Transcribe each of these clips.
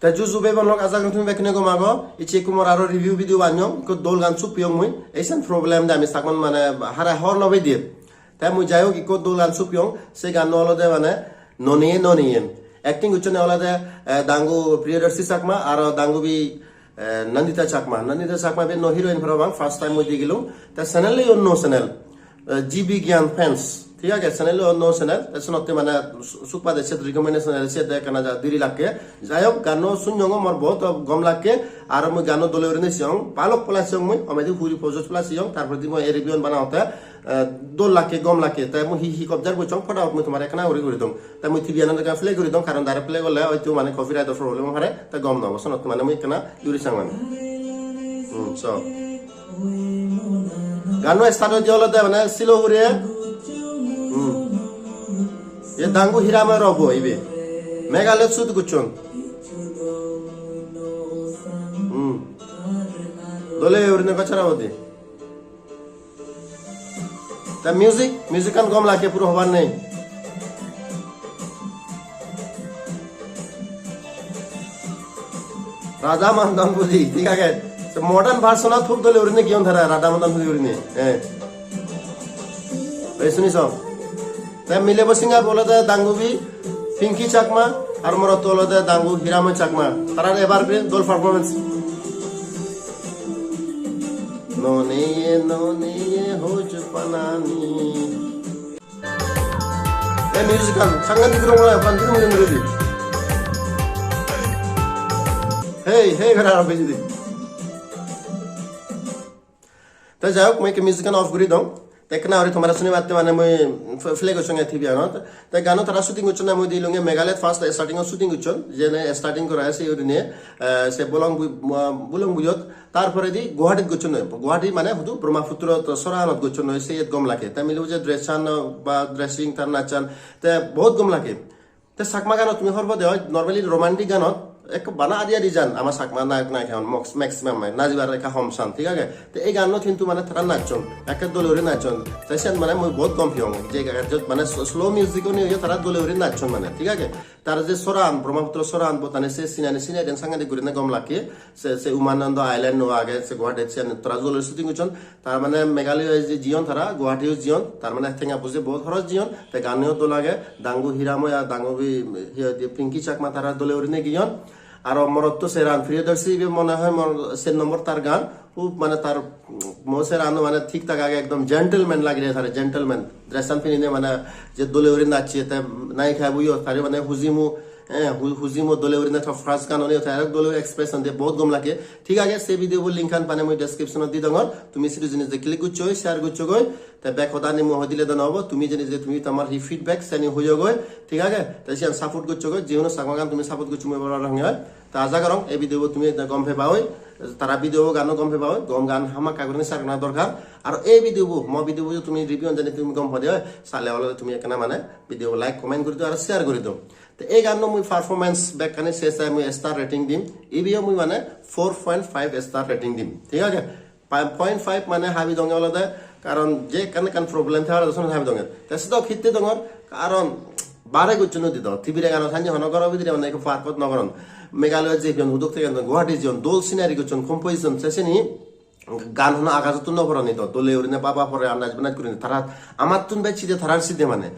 ta ju ju be ban lok azak ntum bekne go mago ichi kumor aro review video banyong ko dol gan su piong mui eisen problem da mi sakman মানে hara hor no be দিয়ে ta mu jayo ki ko dol gan su piong se gan no lode মানে ননিয়ে acting uccone olade dangu Priyadarshi Chakma aro dangu bi Nandita Chakma be no heroine from first time with digilum the channel no channel GB Gyan fans ঠিক আছে channel অন্য channel এসনতে মানে সুপা দেশে recommendation এসে দেখানা যা দিরি লাগে যাই হোক গানো শুনজঙ্গ মোর বহুত গম লাগে আর মই গানো দলে ওরে নিসং পালক প্লাস সং মই Amadi Puri project plus song তারপর দি মই রিভিউ বানাওতে দোল লাগে গম লাগে তাই মই হি কবজার বই চং ফটা মই তোমার একনা ওরে করে দম তাই মই থিবিয়ানা দেখা প্লে করে দম কারণ দারে প্লে করলে হয়তো মানে কপিরাইট প্রবলেম হারে তা গম না বসনত মানে মই একনা ইউরি সাং মানে সো গানো স্টার্ট হয়ে হলো মানে সিলো হুরে ये दांगू हीरा में रहो इबे मेघालय सुद गुचोन दोले उरने कचरा होती ता म्यूजिक kan गम लाके पुरो हबार नहीं राधा मंदन बुझी ठीक है मॉडर्न भाषण थुक दोले उरने क्यों धरा राधा मंदन बुझी उरने सुनी सो मिले बसिंगार बोला था दांगू भी पिंकी चाकमा और मोर तोलो था दांगू हिरामन चाकमा तारा एबार भी दोल परफॉर्मेंस नोने हो जुपनानी ए म्यूजिकल संगत दिखरो मोला बंदी मुझे मिले हे घरा भेज दे तो जाओ मैं के म्यूजिकल ऑफ करी दूं देखना और तुम्हारा सुने बात माने मैं फ्लैग संगे थी बियानो त गानो तारा शूटिंग उचना मैं दिलुंगे मेघालय फास्ट स्टार्टिंग शूटिंग उचन जेने स्टार्टिंग करा से उरने से बुलंग बुयत तारपरे दी गुवाहाटी गुचन गुवाहाटी माने हुदु ब्रह्मपुत्र सरानत गुचन से गम लागे त मिलु जे ड्रेसान बा ड्रेसिंग तार नाचन त बहुत गम लागे त साकमा गानो তুমি হরব দে নরমালি রোমান্টিক গানত এক বানা আদিয়া দিজান আমার সাকমা নায়ক নায়ক এখন ম্যাক্সিমাম নাজিবার রেখা হমসান ঠিক আছে তো এই গান কিন্তু মানে তারা নাচন একে দলেরে নাচন তাইছেন মানে মই বহুত কম ফিয়ং যে যত মানে স্লো মিউজিক নিয়ে তারা দলেরে নাচন মানে ঠিক আছে তার যে সরান ব্রহ্মপুত্র সরান বতানে সে সিনানি দেন সাংগাদি করে না গম লাকে সে উমানন্দ আইল্যান্ড নো আগে সে গুয়াহাটি সে তারা দলের শুটিং উচন তার মানে মেঘালয় যে জিয়ন তারা গুয়াহাটিও জিয়ন তার মানে থেঙ্গা বুঝে বহুত খরচ জিয়ন তে গানেও তো লাগে দাঙ্গু হিরাময় আর দাঙ্গু পিঙ্কি চাকমা তারা দলেরে নে গিয়ন আর মরত্ব সেরান প্রিয়দর্শী মনে হয় সে নম্বর তার গান ও মানে তার মোসেরান মানে ঠিক থাকা আগে একদম জেন্টলম্যান লাগে তার জেন্টলম্যান ড্রেসান পিনে মানে যে দোলে উড়ে নাচিয়ে তাই নাই খাই বুঝিও তার মানে হুজিমো দোলে উড়ে না ফার্স্ট গান অনেক তার দোলে এক্সপ্রেশন দিয়ে বহুত গম লাগে ঠিক আছে সে ভিডিও লিঙ্ক খান পানে মই ডেসক্রিপশনত দি দঙর তুমি সিরিজ জিনিস যে ক্লিক করছো শেয়ার করছো গই তাই ব্যাক হদানি মহ দিলে দেন হবো তুমি জিনিস যে তুমি তোমার হি ফিডব্যাক সেনি হইও গই ঠিক আছে তাই সে সাপোর্ট করছো গই যেন সাকমা গান তুমি সাপোর্ট করছো মই বড় রঙে হয় তা আশা করং এই ভিডিও তুমি গম ফে পাওই তারা ভিডিও গানো গম ফে পাওই গম গান হামা কাগরনি সারনা দরকার আর এই ভিডিও ভিডিও তুমি রিভিউ জানি তুমি গম পাদিও সালে হলে তুমি একনা মানে ভিডিও লাইক কমেন্ট করে দিও আর শেয়ার করে দিও তো এই গান মুই পারফরম্যান্স ব্যাক কানে শেষ আই মুই স্টার রেটিং দিম এই ভিডিও মুই মানে 4.5 স্টার রেটিং দিম ঠিক আছে 0.5 মানে হাবি দঙ্গে হলে কারণ যে কান প্রবলেম থাকে দশন হাবি দঙ্গে তাছে তো খিতে দঙ্গর কারণ বারে গুচন দিত টিভিরে গান সাঞ্জে হনগর ভিতরে মানে ফারকত নগরন মেঘালয় যে হুদক থেকে গুয়াহাটি জন দোল সিনারি গুচন কম্পোজিশন সেসেনি গান হনো আকাশত নপরানি তো দলে উড়িনে বাবা পরে আন্দাজ বানাত করিনি তারা আমার তুন বাই ছিদে থারার সিদে মানে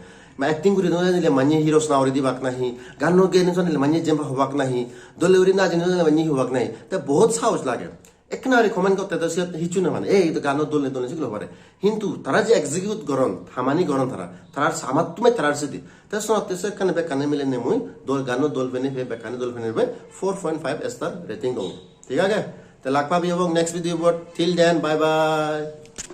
एक्टिंग करी निले मान्य हिरोस ना औरी बाक नहीं गानो गे निले मान्य जेम्बा हबाक नहीं दले उरी ना जिने मान्य हबाक नहीं ते बहुत साहस लागे एकना रिकमेंड करते तो हिचु ना माने ए तो गानो दले सिगलो पारे किंतु तारा जे एग्जीक्यूट गरन थामानी गरन तारा सामात तुमे तारार सिदि ते सनते से काने बेकाने मिले ने मुई दल गानो दल बेने बे बेकाने दल बेने बे 4.5 स्टार रेटिंग दो ठीक है ते लाखपा भी next video till then bye bye